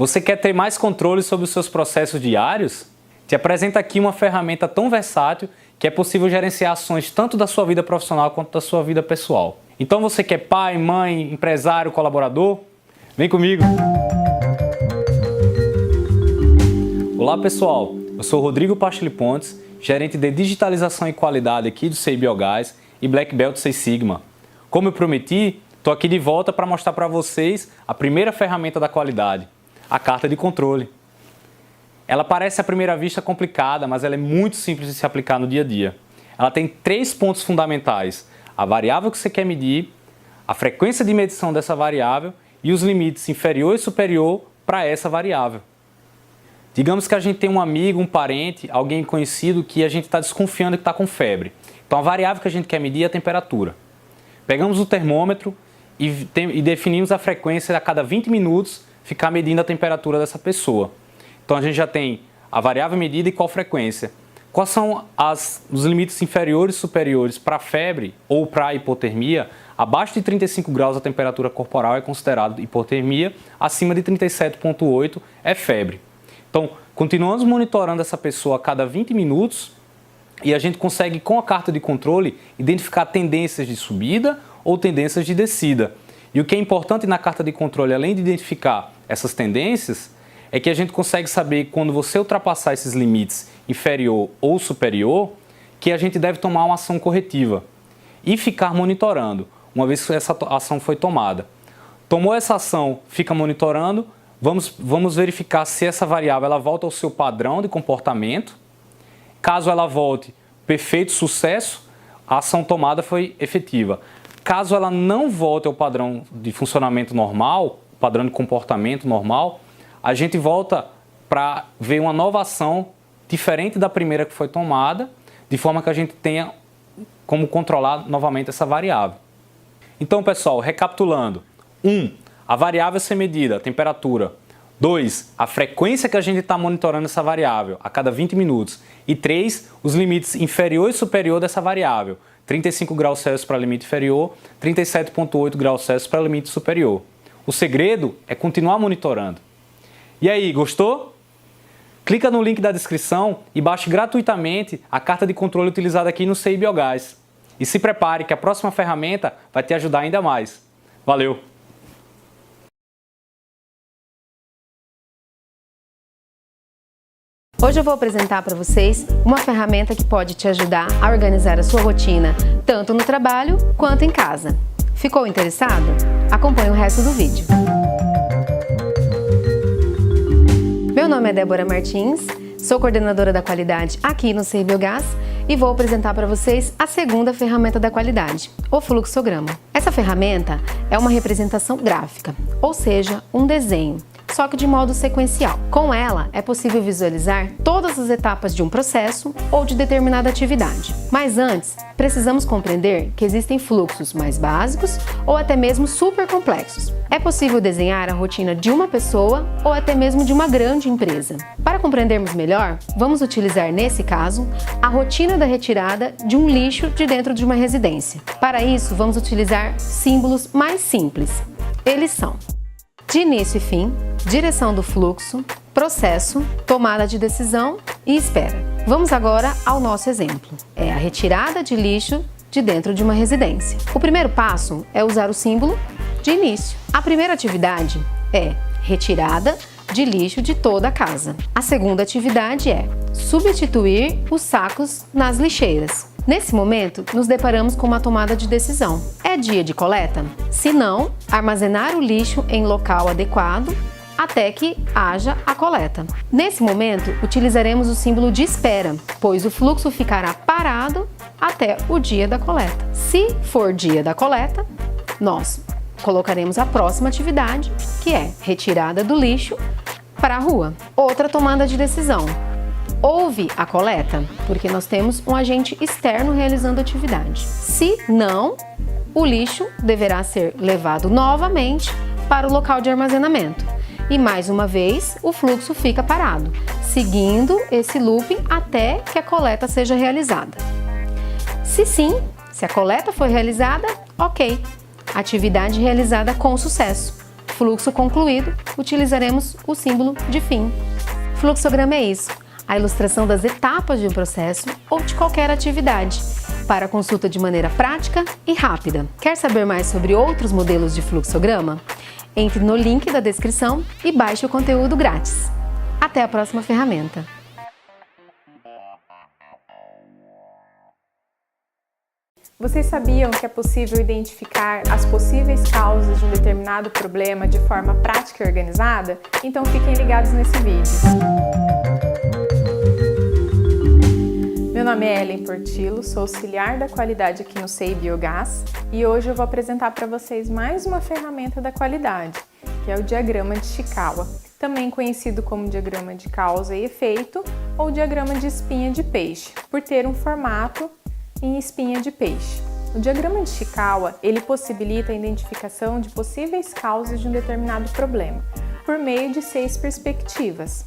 Você quer ter mais controle sobre os seus processos diários? Te apresento aqui uma ferramenta tão versátil que é possível gerenciar ações tanto da sua vida profissional quanto da sua vida pessoal. Então você que é pai, mãe, empresário, colaborador, vem comigo! Olá pessoal, eu sou Rodrigo Pastilli Pontes, gerente de digitalização e qualidade aqui do CI Biogás e Black Belt 6 Sigma. Como eu prometi, estou aqui de volta para mostrar para vocês a primeira ferramenta da qualidade, a carta de controle. Ela parece à primeira vista complicada, mas ela é muito simples de se aplicar no dia a dia. Ela tem 3 pontos fundamentais: a variável que você quer medir, a frequência de medição dessa variável e os limites inferior e superior para essa variável. Digamos que a gente tem um amigo, um parente, alguém conhecido que a gente está desconfiando que está com febre. Então a variável que a gente quer medir é a temperatura. Pegamos o termômetro e definimos a frequência a cada 20 minutos ficar medindo a temperatura dessa pessoa. Então a gente já tem a variável medida e qual frequência. Quais são os limites inferiores e superiores para a febre ou para a hipotermia? Abaixo de 35 graus a temperatura corporal é considerado hipotermia, acima de 37,8 é febre. Então, continuamos monitorando essa pessoa a cada 20 minutos e a gente consegue, com a carta de controle, identificar tendências de subida ou tendências de descida. E o que é importante na carta de controle, além de identificar essas tendências, é que a gente consegue saber quando você ultrapassar esses limites inferior ou superior, que a gente deve tomar uma ação corretiva e ficar monitorando, uma vez que essa ação foi tomada. Tomou essa ação, fica monitorando, vamos verificar se essa variável ela volta ao seu padrão de comportamento. Caso ela volte, perfeito, sucesso, a ação tomada foi efetiva. Caso ela não volte ao padrão de funcionamento normal, padrão de comportamento normal, a gente volta para ver uma nova ação diferente da primeira que foi tomada, de forma que a gente tenha como controlar novamente essa variável. Então, pessoal, recapitulando: 1. A variável a ser medida, a temperatura. 2. A frequência que a gente está monitorando essa variável, a cada 20 minutos. E 3. Os limites inferior e superior dessa variável. 35 graus Celsius para limite inferior, 37,8 graus Celsius para limite superior. O segredo é continuar monitorando. E aí, gostou? Clica no link da descrição e baixe gratuitamente a carta de controle utilizada aqui no CI Biogás. E se prepare que a próxima ferramenta vai te ajudar ainda mais. Valeu! Hoje eu vou apresentar para vocês uma ferramenta que pode te ajudar a organizar a sua rotina, tanto no trabalho quanto em casa. Ficou interessado? Acompanhe o resto do vídeo. Meu nome é Débora Martins, sou coordenadora da qualidade aqui no CI Biogás e vou apresentar para vocês a segunda ferramenta da qualidade, o fluxograma. Essa ferramenta é uma representação gráfica, ou seja, um desenho, só que de modo sequencial. Com ela, é possível visualizar todas as etapas de um processo ou de determinada atividade. Mas antes, precisamos compreender que existem fluxos mais básicos ou até mesmo super complexos. É possível desenhar a rotina de uma pessoa ou até mesmo de uma grande empresa. Para compreendermos melhor, vamos utilizar nesse caso a rotina da retirada de um lixo de dentro de uma residência. Para isso, vamos utilizar símbolos mais simples. Eles são: de início e fim, direção do fluxo, processo, tomada de decisão e espera. Vamos agora ao nosso exemplo. É a retirada de lixo de dentro de uma residência. O primeiro passo é usar o símbolo de início. A primeira atividade é retirada de lixo de toda a casa. A segunda atividade é substituir os sacos nas lixeiras. Nesse momento, nos deparamos com uma tomada de decisão. É dia de coleta? Se não, armazenar o lixo em local adequado até que haja a coleta. Nesse momento, utilizaremos o símbolo de espera, pois o fluxo ficará parado até o dia da coleta. Se for dia da coleta, nós colocaremos a próxima atividade, que é retirada do lixo para a rua. Outra tomada de decisão: houve a coleta? Porque nós temos um agente externo realizando a atividade. Se não, o lixo deverá ser levado novamente para o local de armazenamento. E mais uma vez, o fluxo fica parado, seguindo esse looping até que a coleta seja realizada. Se sim, se a coleta foi realizada, ok. Atividade realizada com sucesso. fluxo concluído, utilizaremos o símbolo de fim. Fluxograma é isso, a ilustração das etapas de um processo ou de qualquer atividade, para consulta de maneira prática e rápida. Quer saber mais sobre outros modelos de fluxograma? Entre no link da descrição e baixe o conteúdo grátis. Até a próxima ferramenta! Vocês sabiam que é possível identificar as possíveis causas de um determinado problema de forma prática e organizada? Então fiquem ligados nesse vídeo. Meu nome é Ellen Portillo, sou auxiliar da qualidade aqui no SEI Biogás e hoje eu vou apresentar para vocês mais uma ferramenta da qualidade, que é o diagrama de Chikawa, também conhecido como diagrama de causa e efeito ou diagrama de espinha de peixe, por ter um formato em espinha de peixe. O diagrama de Chikawa, ele possibilita a identificação de possíveis causas de um determinado problema, por meio de 6 perspectivas,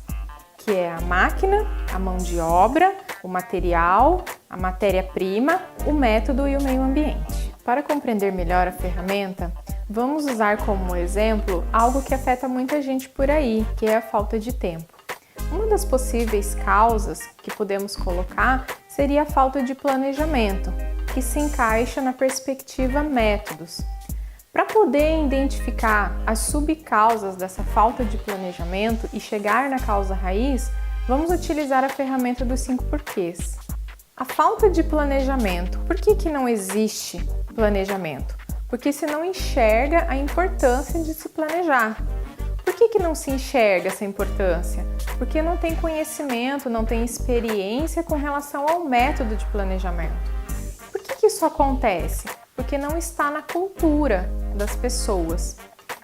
que é a máquina, a mão de obra, o material, a matéria-prima, o método e o meio ambiente. Para compreender melhor a ferramenta, vamos usar como exemplo algo que afeta muita gente por aí, que é a falta de tempo. Uma das possíveis causas que podemos colocar seria a falta de planejamento, que se encaixa na perspectiva métodos. Para poder identificar as subcausas dessa falta de planejamento e chegar na causa raiz, vamos utilizar a ferramenta dos 5 porquês. A falta de planejamento. Por que não existe planejamento? Porque se não enxerga a importância de se planejar. Por que não se enxerga essa importância? Porque não tem conhecimento, não tem experiência com relação ao método de planejamento. Por que isso acontece? Porque não está na cultura das pessoas.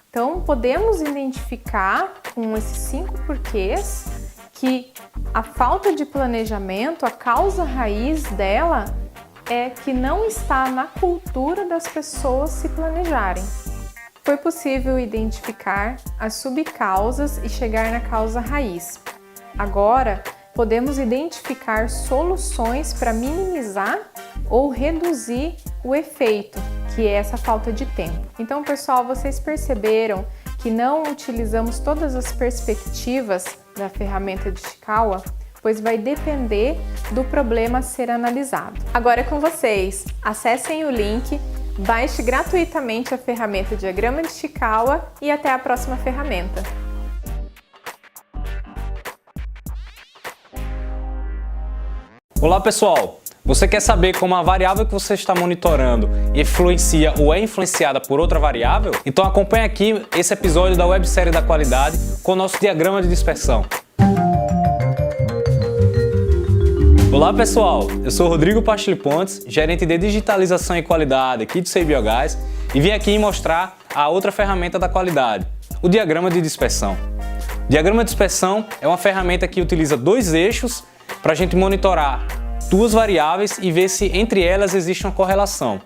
Então, podemos identificar com esses 5 porquês que a falta de planejamento, a causa raiz dela é que não está na cultura das pessoas se planejarem. Foi possível identificar as subcausas e chegar na causa raiz. Agora, podemos identificar soluções para minimizar ou reduzir o efeito, que é essa falta de tempo. Então, pessoal, vocês perceberam que não utilizamos todas as perspectivas da ferramenta de Chikawa, pois vai depender do problema a ser analisado. Agora é com vocês. Acessem o link, baixe gratuitamente a ferramenta Diagrama de Chikawa e até a próxima ferramenta. Olá pessoal, você quer saber como a variável que você está monitorando influencia ou é influenciada por outra variável? Então acompanhe aqui esse episódio da websérie da qualidade com o nosso diagrama de dispersão. Olá pessoal, eu sou Rodrigo Pachli Pontes, gerente de digitalização e qualidade aqui do SEI Biogás e vim aqui mostrar a outra ferramenta da qualidade, o diagrama de dispersão. O diagrama de dispersão é uma ferramenta que utiliza 2 eixos para a gente monitorar 2 variáveis e ver se entre elas existe uma correlação.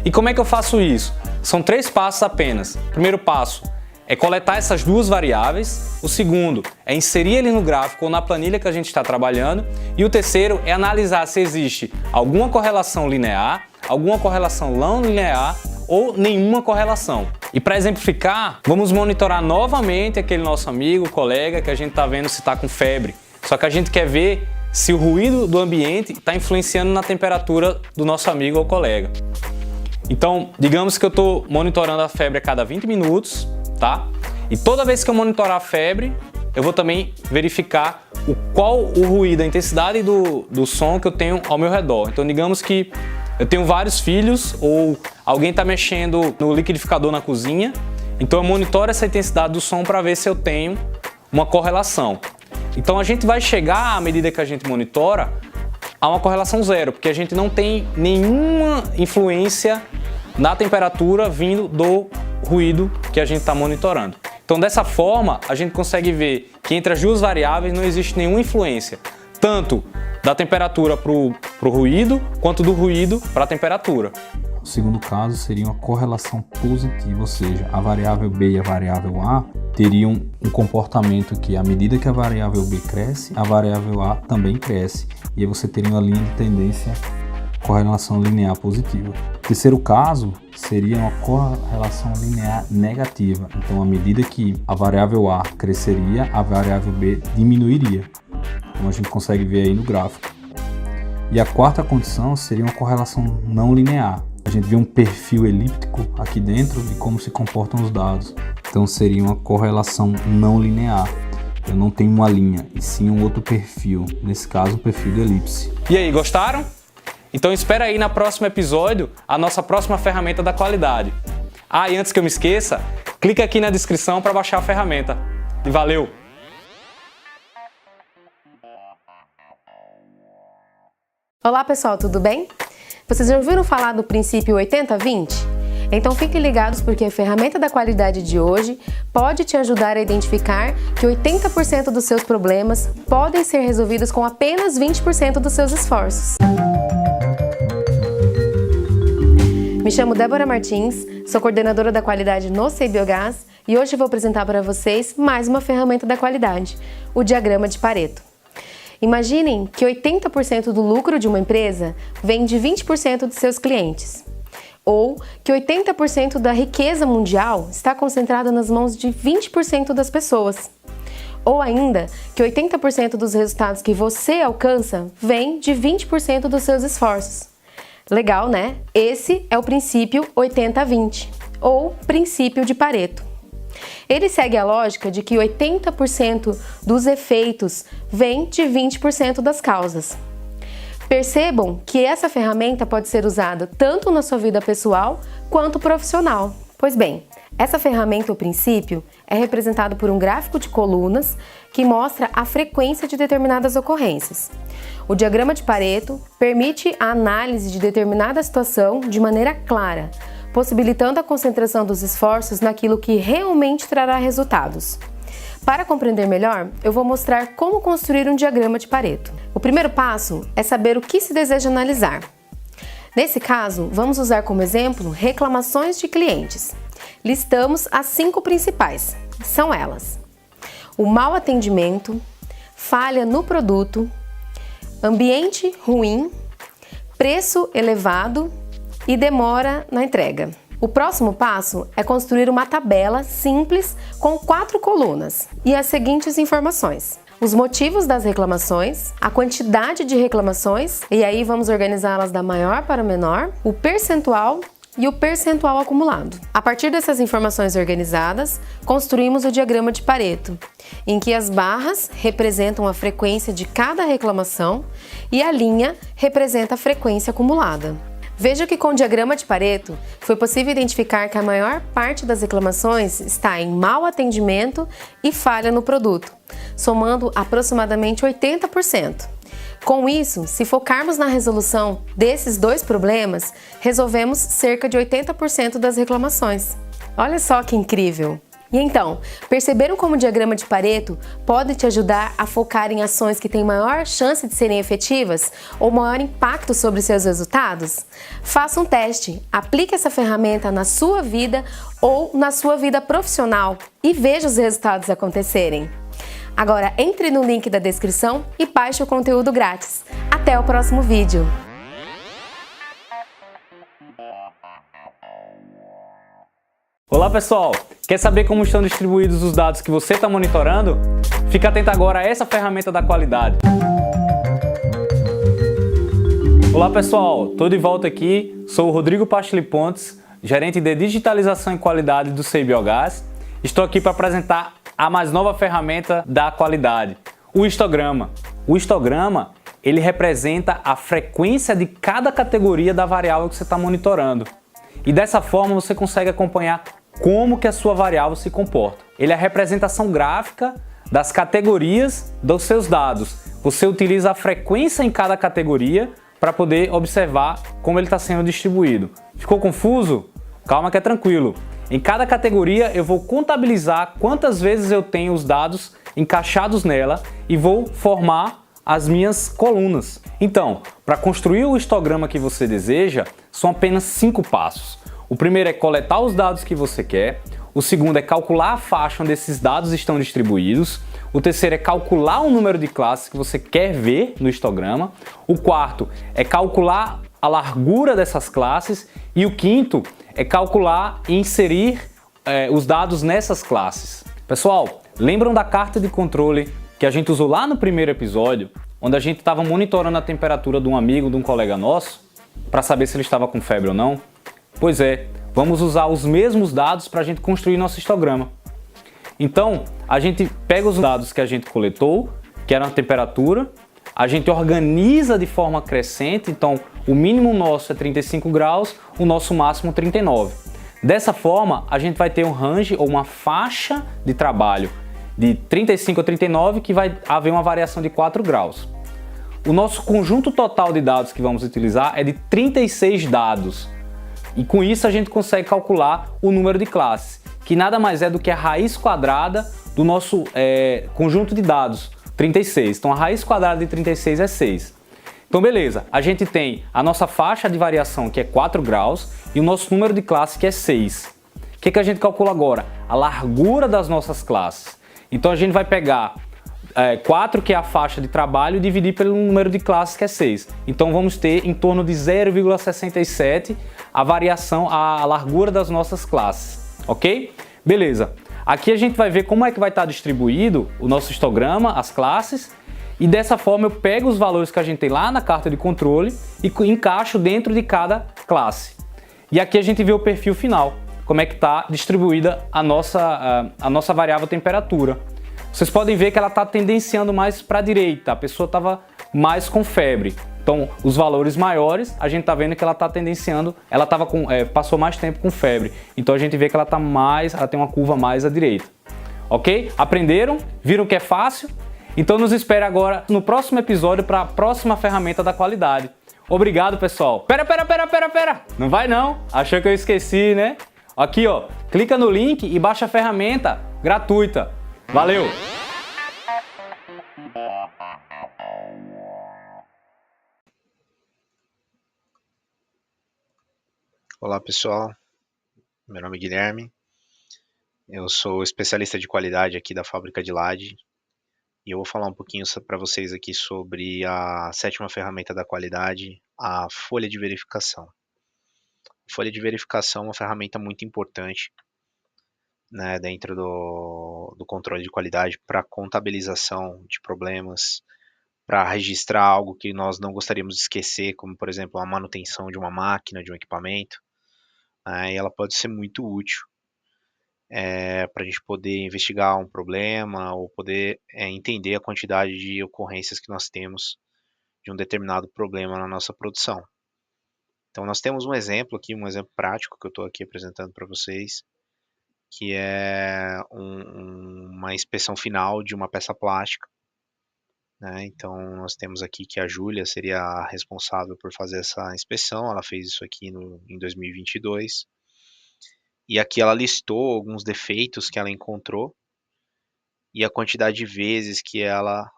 E como é que eu faço isso? São 3 passos apenas. O primeiro passo é coletar essas 2 variáveis, o segundo é inserir ele no gráfico ou na planilha que a gente está trabalhando e o terceiro é analisar se existe alguma correlação linear, alguma correlação não linear ou nenhuma correlação. E para exemplificar, vamos monitorar novamente aquele nosso amigo, colega, que a gente está vendo se está com febre. Só que a gente quer ver se o ruído do ambiente está influenciando na temperatura do nosso amigo ou colega. Então, digamos que eu estou monitorando a febre a cada 20 minutos, tá? E toda vez que eu monitorar a febre, eu vou também verificar qual o ruído, a intensidade do som que eu tenho ao meu redor. Então, digamos que eu tenho vários filhos ou alguém está mexendo no liquidificador na cozinha, então eu monitoro essa intensidade do som para ver se eu tenho uma correlação. Então, a gente vai chegar, à medida que a gente monitora, a uma correlação 0, porque a gente não tem nenhuma influência na temperatura vindo do ruído que a gente está monitorando. Então, dessa forma, a gente consegue ver que entre as 2 variáveis não existe nenhuma influência, tanto da temperatura para o ruído, quanto do ruído para a temperatura. O segundo caso seria uma correlação positiva, ou seja, a variável B e a variável A teriam um comportamento que, à medida que a variável B cresce, a variável A também cresce. E aí você teria uma linha de tendência correlação linear positiva. O terceiro caso seria uma correlação linear negativa. Então, à medida que a variável A cresceria, a variável B diminuiria. Como a gente consegue ver aí no gráfico. E a quarta condição seria uma correlação não linear. A gente vê um perfil elíptico aqui dentro de como se comportam os dados. Então seria uma correlação não linear. Eu não tenho uma linha, e sim um outro perfil. Nesse caso, um perfil de elipse. E aí, gostaram? Então espera aí no próximo episódio a nossa próxima ferramenta da qualidade. Ah, e antes que eu me esqueça, clica aqui na descrição para baixar a ferramenta. E valeu! Olá pessoal, tudo bem? Vocês já ouviram falar do princípio 80-20? Então fiquem ligados porque a ferramenta da qualidade de hoje pode te ajudar a identificar que 80% dos seus problemas podem ser resolvidos com apenas 20% dos seus esforços. Me chamo Débora Martins, sou coordenadora da qualidade no SEI Biogás e hoje vou apresentar para vocês mais uma ferramenta da qualidade, o diagrama de Pareto. Imaginem que 80% do lucro de uma empresa vem de 20% de seus clientes. Ou que 80% da riqueza mundial está concentrada nas mãos de 20% das pessoas. Ou ainda que 80% dos resultados que você alcança vem de 20% dos seus esforços. Legal, né? Esse é o princípio 80-20, ou princípio de Pareto. Ele segue a lógica de que 80% dos efeitos vem de 20% das causas. Percebam que essa ferramenta pode ser usada tanto na sua vida pessoal quanto profissional. Pois bem, essa ferramenta, o princípio, é representado por um gráfico de colunas que mostra a frequência de determinadas ocorrências. O diagrama de Pareto permite a análise de determinada situação de maneira clara, possibilitando a concentração dos esforços naquilo que realmente trará resultados. Para compreender melhor, eu vou mostrar como construir um diagrama de Pareto. O primeiro passo é saber o que se deseja analisar. Nesse caso, vamos usar como exemplo reclamações de clientes. Listamos as 5 principais. São elas: o mau atendimento, falha no produto, ambiente ruim, preço elevado e demora na entrega. O próximo passo é construir uma tabela simples com 4 colunas e as seguintes informações: os motivos das reclamações, a quantidade de reclamações, e aí vamos organizá-las da maior para menor, o percentual e o percentual acumulado. A partir dessas informações organizadas, construímos o diagrama de Pareto, em que as barras representam a frequência de cada reclamação e a linha representa a frequência acumulada. Veja que com o diagrama de Pareto foi possível identificar que a maior parte das reclamações está em mau atendimento e falha no produto, somando aproximadamente 80%. Com isso, se focarmos na resolução desses 2 problemas, resolvemos cerca de 80% das reclamações. Olha só que incrível! E então, perceberam como o diagrama de Pareto pode te ajudar a focar em ações que têm maior chance de serem efetivas ou maior impacto sobre seus resultados? Faça um teste, aplique essa ferramenta na sua vida ou na sua vida profissional e veja os resultados acontecerem. Agora entre no link da descrição e baixe o conteúdo grátis. Até o próximo vídeo! Olá pessoal, quer saber como estão distribuídos os dados que você está monitorando? Fica atento agora a essa ferramenta da qualidade. Olá pessoal, estou de volta aqui, sou o Rodrigo Pacheli Pontes, gerente de digitalização e qualidade do SEI Biogás. Estou aqui para apresentar a mais nova ferramenta da qualidade, o histograma. O histograma, ele representa a frequência de cada categoria da variável que você está monitorando. E dessa forma você consegue acompanhar como que a sua variável se comporta. Ele é a representação gráfica das categorias dos seus dados. Você utiliza a frequência em cada categoria para poder observar como ele está sendo distribuído. Ficou confuso? Calma que é tranquilo. Em cada categoria eu vou contabilizar quantas vezes eu tenho os dados encaixados nela e vou formar as minhas colunas. Então, para construir o histograma que você deseja, são apenas 5 passos. O primeiro é coletar os dados que você quer. O segundo é calcular a faixa onde esses dados estão distribuídos. O terceiro é calcular o número de classes que você quer ver no histograma. O quarto é calcular a largura dessas classes e o quinto é calcular e inserir os dados nessas classes. Pessoal, lembram da carta de controle que a gente usou lá no primeiro episódio, onde a gente estava monitorando a temperatura de um amigo, de um colega nosso, para saber se ele estava com febre ou não? Pois é, vamos usar os mesmos dados para a gente construir nosso histograma. Então, a gente pega os dados que a gente coletou, que eram a temperatura, a gente organiza de forma crescente, então o mínimo nosso é 35 graus, o nosso máximo 39. Dessa forma, a gente vai ter um range ou uma faixa de trabalho de 35 a 39, que vai haver uma variação de 4 graus. O nosso conjunto total de dados que vamos utilizar é de 36 dados. E com isso a gente consegue calcular o número de classes, que nada mais é do que a raiz quadrada do nosso conjunto de dados, 36. Então a raiz quadrada de 36 é 6. Então beleza, a gente tem a nossa faixa de variação, que é 4 graus, e o nosso número de classe, que é 6. O que a gente calcula agora? A largura das nossas classes. Então a gente vai pegar 4, que é a faixa de trabalho, e dividir pelo número de classes, que é 6. Então vamos ter em torno de 0,67 a variação, a largura das nossas classes, ok? Beleza. Aqui a gente vai ver como é que vai estar distribuído o nosso histograma, as classes, e dessa forma eu pego os valores que a gente tem lá na carta de controle e encaixo dentro de cada classe. E aqui a gente vê o perfil final, como é que está distribuída a nossa variável temperatura. Vocês podem ver que ela está tendenciando mais para a direita, a pessoa estava mais com febre. Então, os valores maiores, a gente está vendo que ela está tendenciando, ela passou mais tempo com febre. Então a gente vê que ela tem uma curva mais à direita. Ok? Aprenderam? Viram que é fácil? Então nos espere agora no próximo episódio para a próxima ferramenta da qualidade. Obrigado, pessoal. Pera. Não vai não. Achou que eu esqueci, né? Aqui, ó. Clica no link e baixa a ferramenta gratuita. Valeu! Olá pessoal, meu nome é Guilherme, eu sou especialista de qualidade aqui da fábrica de Lade e eu vou falar um pouquinho para vocês aqui sobre a sétima ferramenta da qualidade, a folha de verificação. A folha de verificação é uma ferramenta muito importante, né, dentro do controle de qualidade para contabilização de problemas, para registrar algo que nós não gostaríamos de esquecer, como por exemplo a manutenção de uma máquina, de um equipamento. E ela pode ser muito útil para a gente poder investigar um problema ou poder entender a quantidade de ocorrências que nós temos de um determinado problema na nossa produção. Então nós temos um exemplo aqui, um exemplo prático que eu estou aqui apresentando para vocês, que é uma inspeção final de uma peça plástica. Né? Então nós temos aqui que a Júlia seria a responsável por fazer essa inspeção, ela fez isso aqui em 2022, e aqui ela listou alguns defeitos que ela encontrou e a quantidade de vezes que ela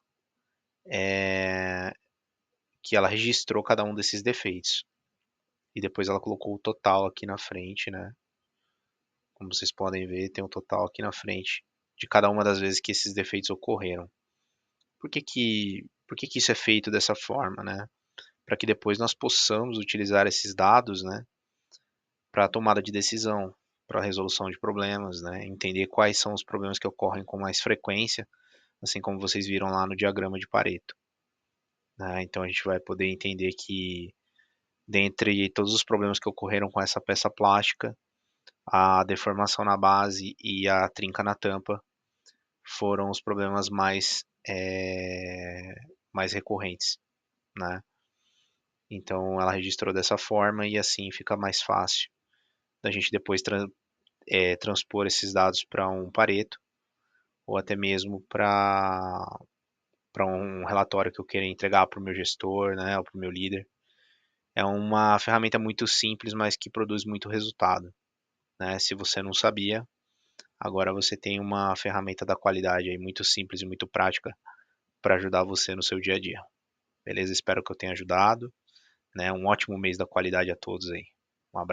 registrou cada um desses defeitos. E depois ela colocou o total aqui na frente, né? Como vocês podem ver, tem um total aqui na frente de cada uma das vezes que esses defeitos ocorreram. Por que isso é feito dessa forma, né? Para que depois nós possamos utilizar esses dados, né, para a tomada de decisão, para a resolução de problemas, né, entender quais são os problemas que ocorrem com mais frequência, assim como vocês viram lá no diagrama de Pareto. Né? Então a gente vai poder entender que, dentre todos os problemas que ocorreram com essa peça plástica, a deformação na base e a trinca na tampa foram os problemas mais recorrentes, né? Então ela registrou dessa forma e assim fica mais fácil da gente depois transpor esses dados para um Pareto ou até mesmo para um relatório que eu queira entregar para o meu gestor, né, ou para o meu líder. É uma ferramenta muito simples, mas que produz muito resultado. Né? Se você não sabia, agora você tem uma ferramenta da qualidade aí muito simples e muito prática para ajudar você no seu dia a dia. Beleza? Espero que eu tenha ajudado. Né? Um ótimo mês da qualidade a todos aí.